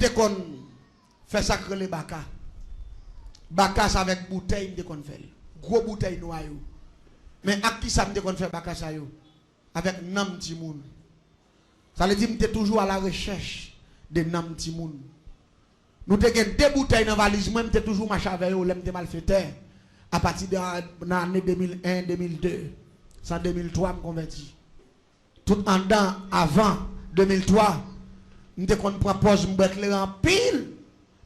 m'te kon fait sacre les baka. Baka ça avec bouteille m'te kon fait. Gros bouteille noir yo. Mais à qui ça m'te kon fait baka ça yo? Avec nam ti moun. Ça veut dire m'te toujours à la recherche de nam ti moun. Nous te gen deux bouteilles dans valise moi m'te toujours marcher avec yo, m'te mal fait terre. À partir de l'année 2001, 2002, sans 2003 me converti. Tout en dedans avant 2003, m'te kon prend pause m'éclairer en pile.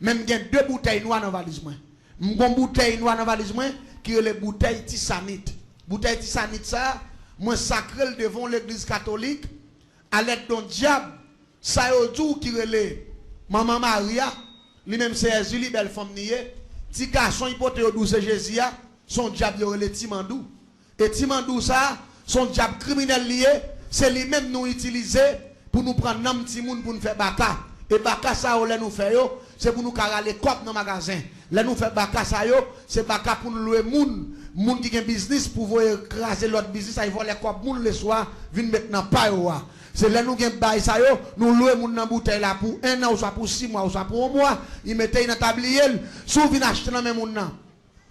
Même gen deux bouteilles noires dans valise moi. M'gon bouteille noire dans valise moi qui est les bouteilles tisanite. Bouteille tisanite ça, moi sacré devant l'église catholique à l'aide d'un diable. Ça yo tout qui relève Maman Maria, lui-même c'est Julie belle femme nié. Ti garçon hypothèse douce Jésus, son diable yo relève Timandou. Et Timandou ça, son diable criminel lié, c'est lui-même nous utiliser pour nous prendre nam ti moun pour nous faire baka. Et baka ça on nous fait yo, c'est pour nous carrer cop dans magasin. Là nous fait baka ça yo, c'est baka pour nous louer moun qui a business pour voir écraser l'autre business, ça ils vont les cop moun le soir, viennent maintenant pas yo. C'est là nous gagne bail ça yo, nous louer moun dans bouteille là pour 1 an ou soit pour 6 mois ou soit pour 1 mois, ils mettaient dans tablier, sous vinn acheter dans même moun nan.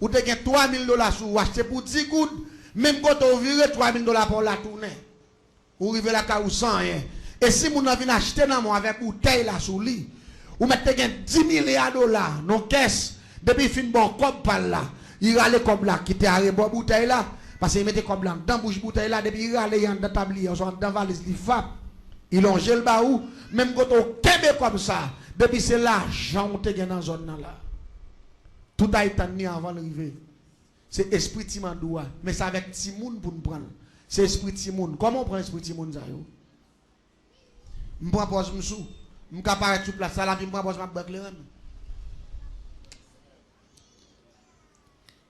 Ou te gagne $3000 sous acheter pour 10 gouttes, même quand on vire $3000 pour la tourner. Ou rive la ka ou sans rien. Et si moun nan vinn acheter dans moi avec bouteille là sous lit, ou mettez gagne $10 milliards non caisse, depuis fin bon comme par là. Il râle comme là qui était arrêté bon bouteille là parce qu'il mettait comme là dans bouche bouteille là depuis il râle dans tablier on dans valise li fap il longe le baou même quand on kebe comme ça depuis c'est l'argent on te gagne dans zone là tout a été tenu avant d'arriver c'est esprit Timandoua mais c'est avec Timoun pour nous prendre c'est esprit Timoun comment on prend esprit Timoun ça yo me prend pose m'sou me capable tout place là puis me prend pose m'a bac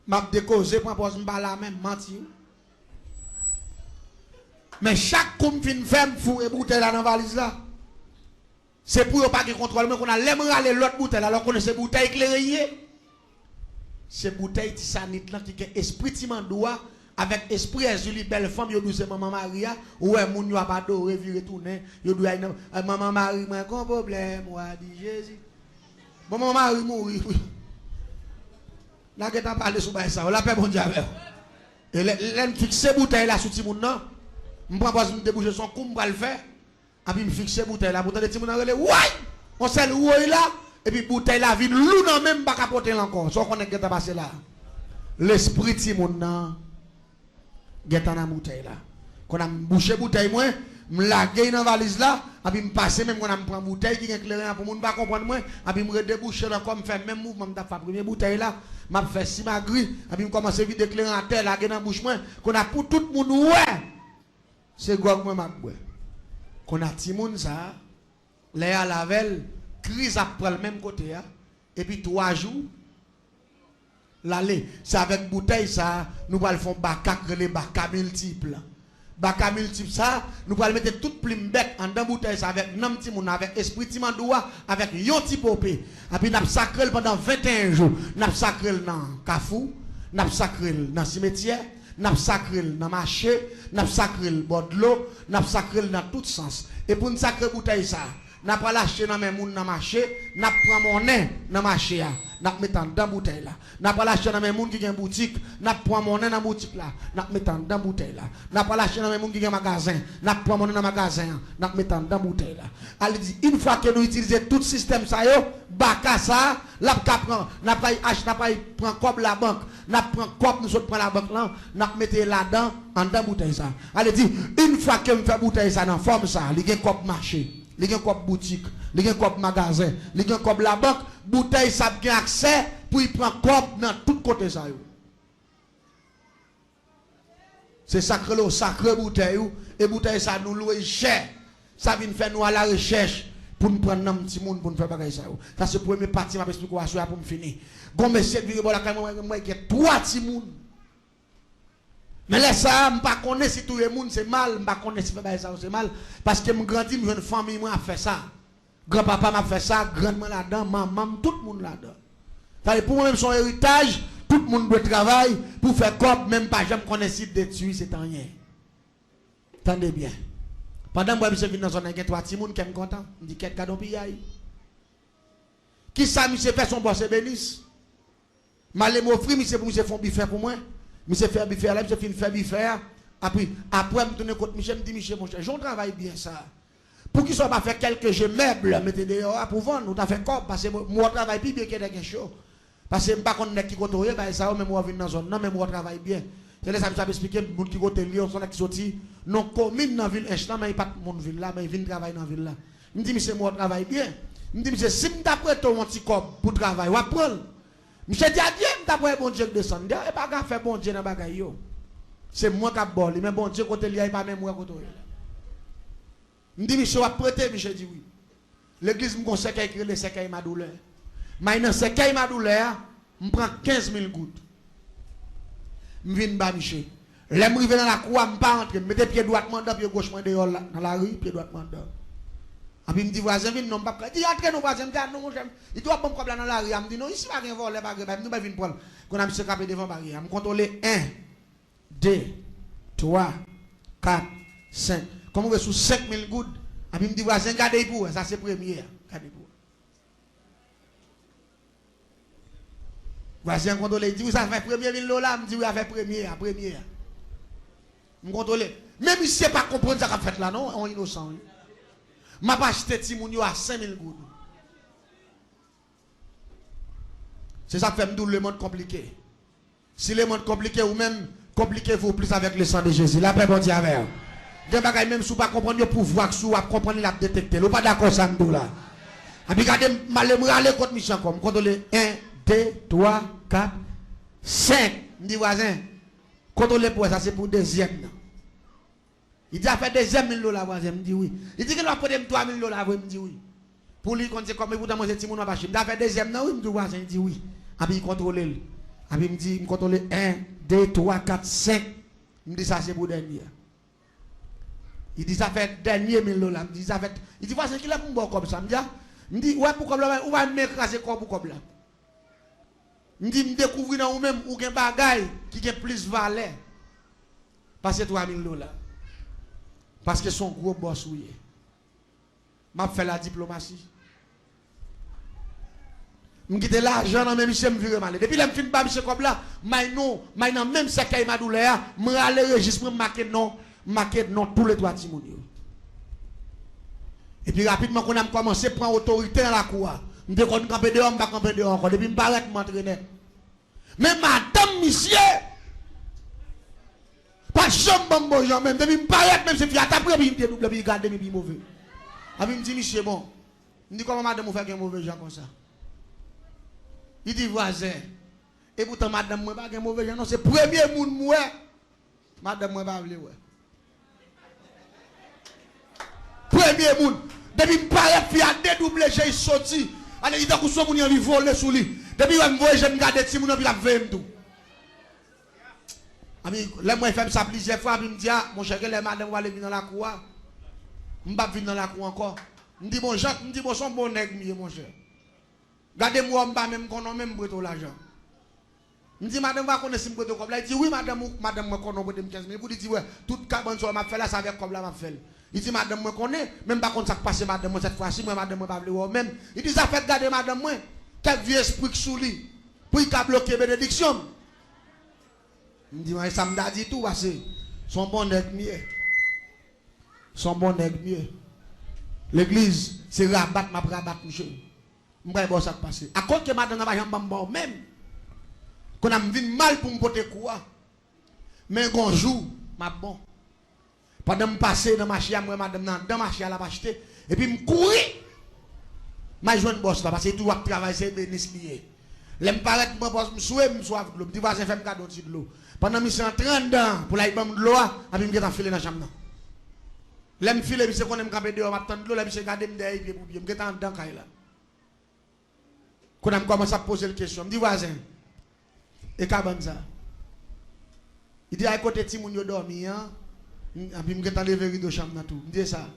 m'a décausé pour poser m'ba la même menti. Mais chaque coup fin ferme fou et bouteille là dans valise là. C'est pour pas de contrôle mais qu'on a l'aime râler l'autre bouteille alors qu'on c'est bouteille éclairée. C'est bouteille tisanite là qui est esprit Timandoua avec esprit Julie belle femme yo douce maman Maria ouais moun yo a pas doré virer tourner yo doit maman Marie moi un problème moi dit Jésus. Bon maman Marie mourir. Là, quand on parle sur ça, on l'appelle bon diable. Et là, je fixe bouteille là sur Timoun, non? Je prends pas me déboucher son coup, je le faire. Et puis, je fixe bouteille là, bouteille de Timoun, ouais! On sait où il là, et puis, bouteille là, vide, l'ou non même pas capoter encore. Sauf qu'on est qui passé là. L'esprit Timoun, non? Get en bouteille là. Quand on a bouché bouteille, moi, je lague dans la valise là, et puis je passe même quand on prend bouteille qui est éclairée pour ne pas comprendre moi, et puis je déboucher là comme faire même mouvement, je fais la première bouteille là, je fais si ma grille, et puis je commence à vite éclairer en terre là, dans la bouche moi, qu'on a pour tout le monde, ouais, c'est quoi que moi m'a boire. Qu'on a petit monde ça, là à la veille, crise après le même côté, et puis 3 jours, l'aller, c'est avec bouteille ça, nous allons faire les baka multiples. Baka multiple ça, nous allons mettre toute plume bête en dans bouteille ça avec nam timoun avec esprit Timandoua avec yon ti popé. Et puis n'a sacré pendant 21 jours. N'a sacré dans Kafou, n'a sacré dans cimetière, n'a sacré dans marché, n'a sacré bord de l'eau, n'a sacré dans tout sens. Et pour une sacrée bouteille ça, n'a pas lâché dans mes moun dans marché, n'a prend monnaie dans marché là, n'a mettant dans bouteille là. N'a pas lâché dans mes moun qui gen boutique, n'a prend monnaie dans boutique là, n'a mettant dans bouteille là. N'a pas lâché dans mes moun qui gen magasin, n'a prend monnaie dans magasin, n'a mettant dans bouteille là. Elle dit une fois que nous utilisons tout système ça yo, baka ça, la prend, n'a pas prend comme la banque, n'a prend comme nous autres prend la banque là, n'a mettre là-dedans en dans bouteille ça. Elle dit une fois que me fait bouteille ça dans forme ça, il gen comme marché. Les gens comme boutique, les gens comme magasin, les gens comme la banque, bouteille ça a accès pour y prendre comme dans tout côté ça. C'est sacré bouteille et bouteille ça nous loue cher. Ça vient faire nous à la recherche pour nous prendre un petit monde pour nous faire pareil ça. Ça c'est premier partie m'a expliquer pour me finir. Bon monsieur vire bon la moi qui 3 petits monde. Mais là, ça, je ne connais pas si tout le monde c'est mal, je ne connais pas si ça c'est mal, parce que je grandis, je une famille, moi, a fait ça. Grand-papa m'a fait ça, grand-maman là-dedans, maman, tout le monde là-dedans. Pour moi-même, son héritage, tout le monde doit travailler pour faire comme, même pas, je ne connais si détruire, c'est rien. Attendez bien. Pendant que je suis venu dans une zone, il y a 3 petits monde qui sont contents. Je dis, qu'est-ce que cadeau pillaille? Qui ça, monsieur fait son boss et bénisse. Malé m'offrir, monsieur pour monsieur font biffer pour moi. Monsieur fait biffer là, monsieur fin faire biffer. Après, me tourner contre monsieur, me dit, monsieur, mon cher, j'en travaille bien ça. Pour qu'il soit pas fait quelques jeux meubles, mettez dehors pour vendre, nous avons fait quoi? Parce que moi, je travaille plus bien que des choses. Parce que je ne sais pas qui côtoie, ça, même moi, je viens dans la zone, non, mais moi, je travaille bien. C'est là que ça expliquer, les gens qui côtoient Lyon, sont qui sortis, non, commune dans la ville, instant, mais il n'y a pas de ville là, mais ils viennent travailler dans la ville là. Je me dis, monsieur, moi, je travaille bien. Je me dis, monsieur, si je t'apprête un petit corps pour travailler, je vais prendre. Monsieur dit, adieu, je t'apprête bon Dieu de descendre. Il n'y a pas qu'à faire bon Dieu dans la bagaille. C'est moi qui ai bolé, mais bon Dieu, côté il n'y a pas même moi côté. Je me dis, monsieur, va prêter, monsieur dit oui. L'église me conseille qu'il écrit les séquelles ma douleur. Mais dans séquelles ma douleur, je prends 15 000 gouttes. Je viens bas, monsieur. Je me dans la cour, je ne pas entrer. Je mets pied droit, pied gauche, dehors dans la rue, pied droit, et puis il me dit, voisin, viens, non, pas. Il dit, entrez, non, voisin, non, j'aime. Il doit pas me problème dans la rue. Il me dit, non, ici, pas rien voler, pas rien. Nous, pas venir prendre. Quand on a mis ce capé devant la barrière, je contrôle 1, 2, 3, 4, 5. Comme on est sous 5 000 gouttes, et puis il me dit, voisin, gardez pour ça, c'est premier. Gardez pour. Voisin, contrôle, il dit, vous avez fait premier 1000 $, il me dit, oui, vous avez fait premier. Je contrôle. Même si c'est pas comprendre ça qu'a fait là, non, on est innocent. Je vais acheter Timounio à 5 000 gouttes. C'est ça qui fait le monde compliqué. Si le monde compliqué ou même compliquez-vous plus avec le sang de Jésus. La paix, bon Dieu, avec vous. Des bagages même si vous ne comprenez pas le pouvoir, si vous ne comprenez pas le détecter. Vous ne pas d'accord ça nous là. Et puis regardez, je aller contre mission comme. Contrôlez 1, 2, 3, 4, 5. Je dis voisin, contrôlez pour ça, c'est pour deuxième. Il dit, a fait deuxième 1000 $, voisin, me dit oui. Il dit qu'il va prendre 3 000 $, me dit oui. Pour lui, quand c'est comme vous dans mon petit monde, il a fait deuxième, non, oui, me dit voisin, il dit oui. Et puis il contrôle. Et puis il me dit, il contrôle 1, 2, 3, 4, 5. Il me dit ça, c'est pour dernier. Il dit ça fait dernier 1000 $. Il dit ça fait. Il dit, voisin, qu'il a pour moi comme ça. Il me dit, ouais, pour comme là, où va m'écraser comme là. Il me dit, me découvrir dans vous-même, ou un bagaille qui a plus valeur. Parce que 3 000 $. Parce que son gros boss, oui. M'a fait la diplomatie. Je quitte l'argent dans même monsieur me vire mal. Depuis là me fin pas monsieur comme là, mais non même ça qui m'a douleur, me aller registre pour marquer non tous les trois timounio. Et puis rapidement qu'on a commencé à prendre autorité dans la cour. Me qu'on camper dehors, me pas camper dehors encore depuis me paraître m'entraîner. Mais madame monsieur pas chambre bon gens même depuis me paraître même c'est fiat après puis me double puis garder me mauvais. A me dit monsieur bon. Me dit comment madame vous fait un mauvais gens comme ça. Il dit voisin. Et pourtant madame moi pas un mauvais gens non c'est premier monde moi. Madame moi pas vle ouais. Premier monde depuis me paraître fiat dédoubler j'ai sorti. Allez il donc son moun envie voler sous lui. Depuis me voyer je me garder ti moun puis la veille tout. Ami, là moi fait ça plusieurs fois puis me dit mon cher que les madame va aller venir dans la cour. M'pas venir dans la cour encore. Me dit bon Jacques, me dit bon son bon nègre mon cher. Gardez-moi m'pas même connait même breto l'argent. Me dit madame va connaître si breto comme là. Il dit oui madame moi connait breto 15 000 pour dire ouais toute cabane sur m'a fait là ça avec comme là m'a fait. Il dit madame moi connaît même pas contre ça passer madame moi cette fois-ci moi madame moi pas vle même. Il dit ça fait garder madame moi quel vieux esprit sous lui pour il bloquer bénédiction. Il me dit, ça me dit tout, parce que son bon nègre mieux. Son bon nègre mieux. L'église, c'est rabattre, ma rabattre, monsieur. Je ne sais pas ça passer. À cause que madame n'a pas de même. Qu'on a vu mal pour me porter quoi. Mais un jour, ma bon. Pendant que je passe dans ma chia, moi, madame, dans ma chia, elle a acheté. Et puis, je courir. Je joue un boss là, parce que tout le travail, c'est bénis lié. Je me paraît que mon boss me souhaite, je me souhaite de l'eau. Je dis, vas-y, fais-moi cadeau de l'eau. Pendant que je suis en 30 ans, pour la de l'eau, je vais me filer dans la chambre. Je me file, je vais me camper dehors, je vais me l'eau, je vais garder mes pieds pour bien. Je vais en dedans. Quand je commence à poser la question, je me dis, voisin, et qu'est-ce ça? Il dit, à côté de Timoun, il dormi, et puis je vais enlever le de chambre. Je dis ça.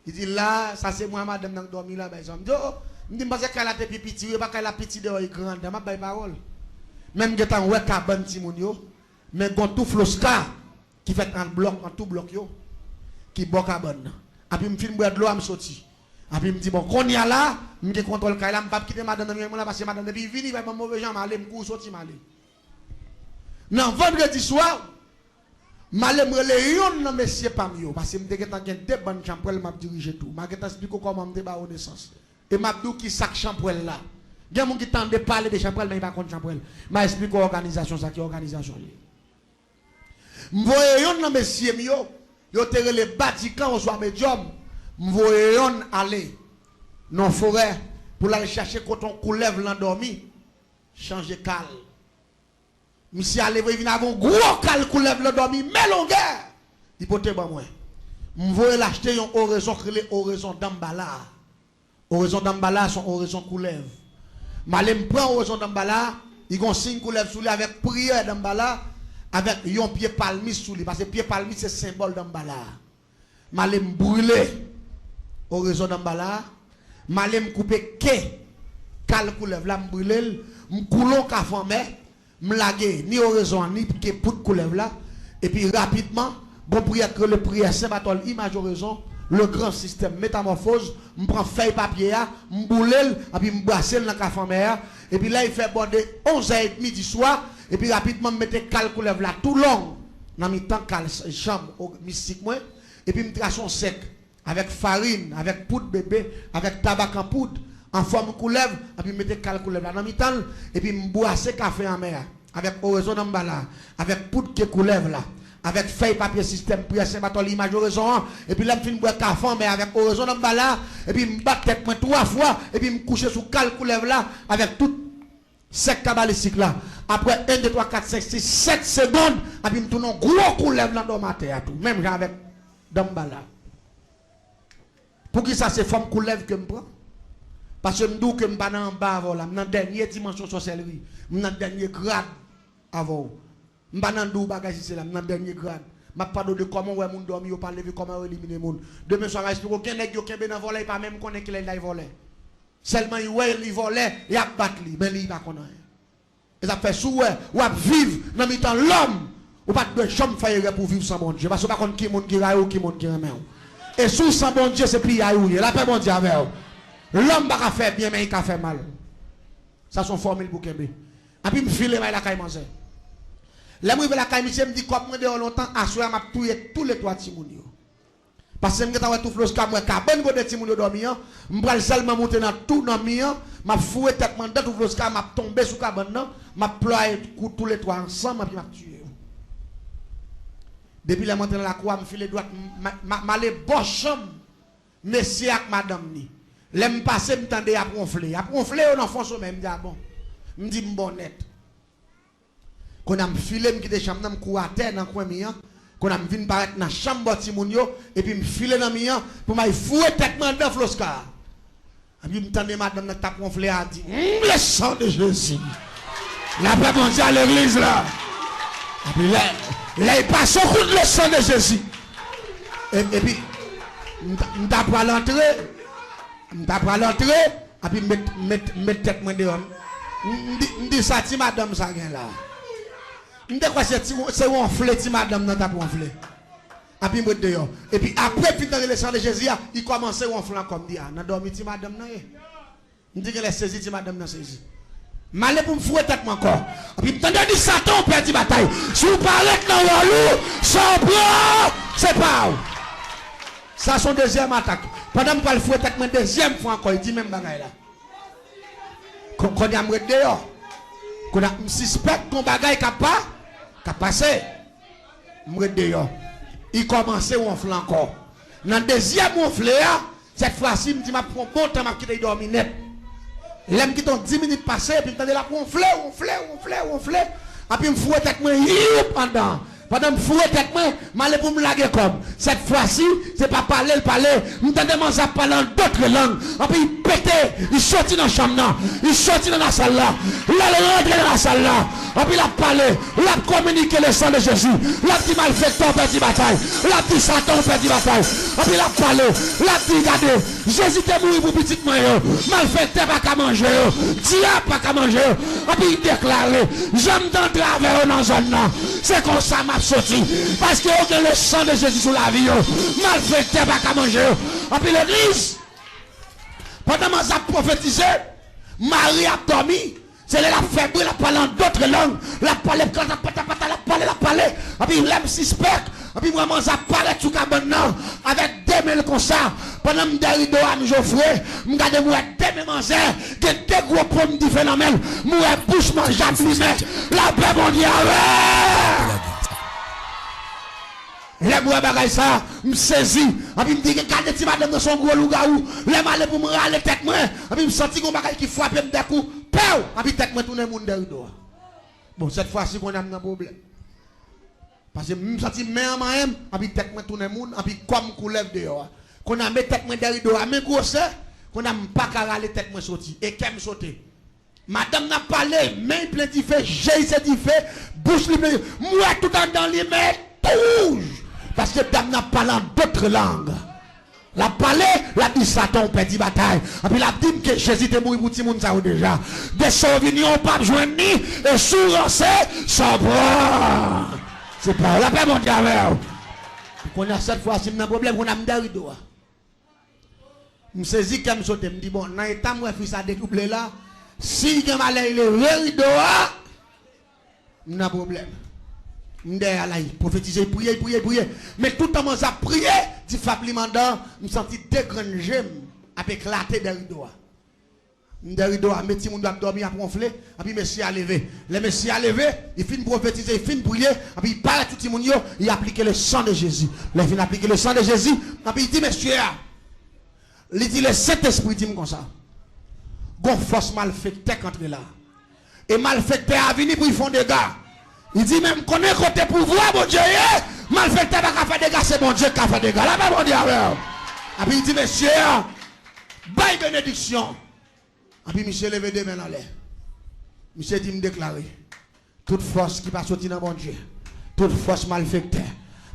Il dit, là, ça c'est moi, madame, qui dormi là. Je dis, parce qu'elle a des petits, pas qu'elle a petit dehors, grande, je n'ai pas de parole. Même que tu as un cabane Timonio, mais quand tout flosca qui fait un bloc, en tout bloc, qui boit cabane. Et puis, je filme de l'eau, je sorti. Après, il me dit, bon, qu'on y a là, je contrôle là, je ne vais pas quitter madame là parce que madame, depuis vini, il va me mauvais gens, je vais sortir. Non, vendredi soir, je vais me monsieur Pamio, parce que je vais deux bonnes chambres, je vais diriger tout. Je vais expliquer comment je vais naissance. Et je vais dire qui chaque chambre là. Il y a des gens qui tendent de parler de chambre, mais ils ne sont pas contre chambre. Je vais expliquer l'organisation, ça qui est l'organisation. Je vais monsieur Mio, je vais les bâtiments, soit médium. Je vais aller dans la forêt pour aller chercher quand on coulève l'endormi, changer cal. Monsieur allé venir avant gros cal coulève l'endormi, mais longueur. Il peut être moi. Je vais l'acheter une oraison qui est oraison d'Ambala. Oraison d'Ambala son oraison coulève. Je prends oraison d'Ambala, il y a un signe coulève sous lui avec prière d'Ambala, avec un pied palmis sous lui, parce que pied palmis c'est symbole d'Ambala. Je brûler oraison d'Ambala, je couper cal coulève là, je brûler, je coulons café mais me laguer ni oraison ni que pour coulève là, et puis rapidement, bon prière que le prière Saint-Barthol, image oraison, le grand système métamorphose, je prends feuille papier, je boule, et puis je brasse dans le café mer, et puis là il fait border 11h30 du soir, et puis rapidement je mets calcule là tout long, dans mi temps cal chambre mystique moi, et puis je trace son sec, avec farine, avec poudre bébé, avec tabac en poudre, en forme coulève, et puis je mets calcule là dans mi temps, et puis je brasse café en mer, avec oraison d'emballage, avec poudre qui coulève là. Avec feuille papier système pour Saint-Barthol l'image oraison et puis là je finis boire café mais avec oraison dans là et puis me battre tête moi 3 fois et puis me coucher sous calcule là avec tout sec cabalistique là après 1 2 3 4 5 6 7 secondes et puis me tourne un gros coulève là dans ma tête tout même avec dans là pour qui ça c'est forme coulève que me prend parce que me dis que me pas en bas voilà dans dernière dimension sorcellerie dans dernier grade avant je ne sais pas si c'est le dernier grade. Je ne sais pas de comment on dormi, on parle de comment éliminer les gens. Demain soir, je explique aucun nègre qui est volé, il pas même connaître qu'il est volé. Seulement il volé, il a battu, mais il va connaître. Et ça fait sous ou à vivre dans le temps l'homme, ou pas de chambre faire pour vivre sans bon Dieu. Parce que pas contre qui monde qui raille ou qui monde qui remet. Et sous sans bon Dieu, c'est puis aïe, la paix bon Dieu avec l'homme va faire bien, mais il va faire mal. Ça son formule pour Kembe. Et puis me filer mais la caille manger. Là, je vais la caille, me dit, comme je longtemps, à soir, je vais tous les trois Timouni. Parce que je vais tout flosser, je vais cabane de Timouni dormir, je vais seulement monter dans tout dans mien, je vais fouiller tête dans tout flosser, je vais tomber sous cabane, je vais ployer tous les trois ensemble, et puis je vais tuer. Depuis la montée dans la croix, je file droite, je vais bon chambre, monsieur et madame. Là, je passe, je m'entendais à ronfler. À ronfler, on enfant sommeil, je me dis, ah bon, je me dis, bon net. Qu'on a filé qui des chambres dans cour à terre dans coin mien qu'on a vinn paraître dans chambre Timonio et puis me filer dans mien pour m'a fouer tête dans floscar et puis me tendre madame n'a t'a gonflé a dit le sang de Jésus la paix mondiale à l'église là et puis là il passe au coup de le sang de Jésus et puis me t'a pas l'entrée et puis mettre tête moi dehors me dit ça ti madame ça gain là c'est gonflé, si madame n'a pas gonflé. Et puis après, puis dans le sang de Jésus, il commence à gonfler comme dit, n'a dormi si madame n'a. Il dit qu'elle est saisie si madame n'a saisi. Malé pour me fouer tête encore. Et puis, t'entends dit Satan perd la bataille. Si vous parlez dans le loup, sans bras, c'est pas où. Ça, son deuxième attaque. Pendant que je fouet tête, ma deuxième fois encore, il dit même bagaille là. Qu'on y a dehors. Qu'on a suspect qu'on bagaille capable. Qu'a passé, il commençait à ronfler encore. Dans le deuxième ronfler, cette fois-ci, il me dit, je prends bon temps, je quitte dormir net. L'aime qui 10 minutes passées, puis je me dit, ronfler. Et puis je me fouet avec moi, pendant que je me fouet avec moi, je vais pour me laguer comme. Cette fois-ci, ce n'est pas parler, je me demande à parler d'autres langues. Et puis il pétait, il sortit dans la chambre, il sortit dans la salle là, il rentré dans la salle là. Et puis il a parlé, il a communiqué le sang de Jésus. Il a dit malfaiteur perd la bataille. Il a dit Satan perd la bataille. Et puis il a parlé, il a dit regardez, Jésus est mort pour petit moyen. Malfaiteur pas qu'à manger. Diable pas qu'à manger. Et puis il déclare, j'aime dans travers dans la zone là. C'est comme ça m'a sorti. Parce que le sang de Jésus sur la vie. Malfaiteur pas qu'à manger. Et puis l'église, Pendant que j'ai prophétisé, Marie a dormi. C'est là la faible, la parle en d'autres langues. La parle, quand la parle. Et puis, l'aime suspect. Et puis, vraiment, ça parle tout maintenant. Avec 2000 comme ça. Pendant que je suis à Geoffrey, je regarde moi 2000 manger. Que des gros pommes différents dans même. Moi, bouche manger à plumer. La paix mondiale. Les moi bagay ça, me saisi, et puis me dit que quand petit madame dans son gros loup-garou, les malais pour me râler tête moi, et puis me senti qu'on bagay qui frappe me des coups, pau, et puis tête moi tourner monde derrière. Bon, cette fois-ci qu'on a un problème. Parce que me senti main même, et puis tête moi tourner monde, et puis comme qu'on lève dehors. Qu'on a mis tête moi derrière, mais gros c'est qu'on a pas qu'à râler tête moi sorti et qu'elle me sauter. Madame n'a parlé, main plein d'y fait, j'ai c'est d'y fait, bouche libre, moi tout dans les mains rouge. Parce que dame n'a pas d'autres langues. La parlé, la dit Satan, petit bataille. Et puis la dit que Jésus est mort pour tout le monde déjà. Des souvenirs, pas joindre ni, et sous-lancé, sans bras. C'est pas la paix mondiale. Qu'on a cette fois, c'est un problème, on a mis dans le dos. Je me saisis comme je me dis, bon, dans l'état, moi, fils a découplé là. Si il y a malheur, il est rideau, il y a un problème. Prophétiser, prier. Mais tout le temps, j'ai prié, dit Fabli Mandan, je me sentis deux grandes gemmes avec éclaté dans le rideau. Dans le rideau, mes petits monde doivent dormir à ronfler, et puis monsieur a levé. Le monsieur a levé, il finit prophétiser, il finit prier, et puis il parle à tout le monde, il applique le sang de Jésus. Il finit appliquer le sang de Jésus, et puis il dit, monsieur, il dit, le Saint-Esprit dit comme ça. Gon force malfecteur contre là. Et malfecteur a venu pour y faire des gars. Il dit même qu'on est côté pouvoir, mon Dieu, malfecteur n'a pas fait des gars, c'est mon Dieu qui a fait des gars. Là, mon Dieu, et puis il dit, monsieur, bye bénédiction. Et puis monsieur levé des mains dans l'air. Monsieur dit me déclarer, toute force qui va sortir dans mon Dieu, toute force malfecteur,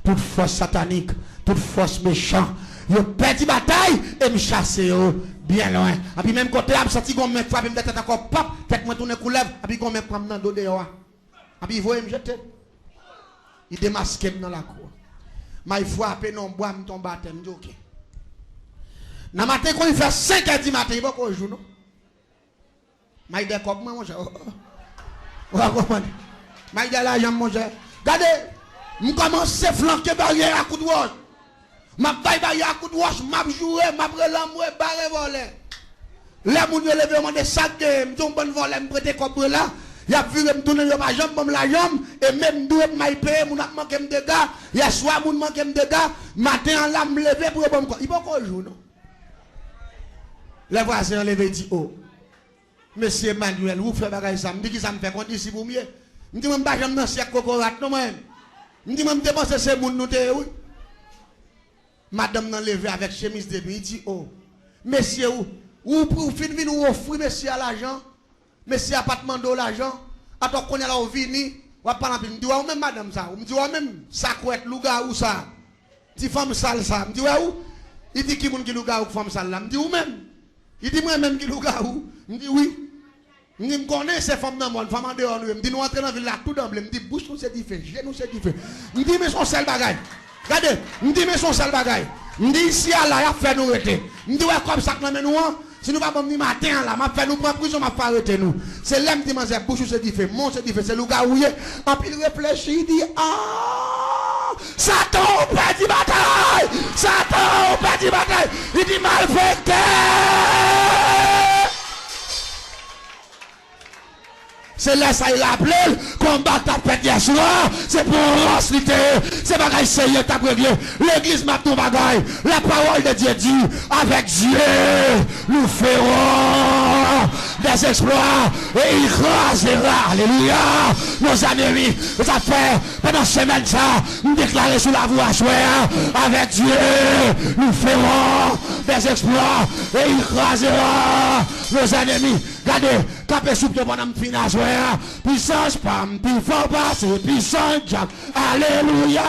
toute force satanique, toute force méchante, je perds bataille et me chasse bien loin. Et puis même côté, je senti qu'on me frappe, je me tête encore pop, tête me tourne couleuvre, et puis qu'on me prend dans le dos dehors. Et puis il voit me jeter. Il démasque dans la cour. Mais il faut appeler non bois, me tombe à terre, me dit ok. Dans le matin, quand il fait 5h du matin, il va qu'on joue, non? Mais il dit comme moi, mon cher. Vous comprenez? Mais il dit la jambe, mon cher. Regardez, je commence à flanquer barrière à coup de roche. Je vais barrière à coup de roche, je vais jouer, je vais l'embrouiller, barrer voler. Là, je vais lever mon sac, je vais bon voler, je vais prêter comme là. Il a vu me tourner ma jambe, comme la jambe, et même d'où je vais payer, je vais manquer de dégâts. Il y a soit je manquer de dégâts, matin, là, je me lever pour bon quoi. Il va pas jouer, non? Les voisins levé dit, oh, monsieur Emmanuel, vous faites bagaille ça, me dit que ça me fait compte ici pour mieux. Me dit, je ne vais pas dans ce cocorat, non, moi. Me dit, je vais dépenser ces moun nous te, oui. Madame n'a levé avec chemise de nuit, il dit, oh, monsieur, ou pour finir, ou offrir monsieur à l'argent, monsieur appartement de l'argent, attends qu'on est là au vini, ou pas la me dit, ouais, même madame ça, me dit, ouais, même ça couette, louga ou ça, dit femme sale ça, me dit, ouais, où? Il dit, qui moun qui louga ou femme sale là, me dit, ou même? Il dit, moi-même qui louga ou? Me dit, oui. Je connais ces femmes dans le monde, femmes en dehors, me dit, nous entrons dans la ville là, tout d'emblée, me dit, bouche nous c'est différent, nous c'est différent. Me dit, mais son seul bagaille. Regardez, me dit, mais son seul bagaille. Me dit, ici, là, il a fait nous arrêter. Me dit, ouais, comme ça, nous, si nous ne pas venir matin, là, m'a fait nous prendre prison, m'a fait arrêter nous. C'est l'homme qui m'a dit, bouche c'est différent, mon c'est différent, c'est le gars où il est. Et puis il réfléchit, il dit, ah, Satan, on perd du bataille. Satan, on perd du bataille. Il dit, malfecteur. C'est là ça il a appelé combat ta fête hier soir. C'est pour ranciter. C'est bagaille sérieux t'as réglé. L'église m'a ton bagaille. La parole de Dieu dit avec Dieu nous ferons des exploits et il écrasera. Alléluia. Nos ennemis. Nous avons fait pendant semaine ça. Nous déclarer sur la voie choix. Avec Dieu nous ferons des exploits et il écrasera nos ennemis. Regardez, capé soupe de bonhomme finance, puissance, pam, puis faut passer, puissance, Jack, alléluia.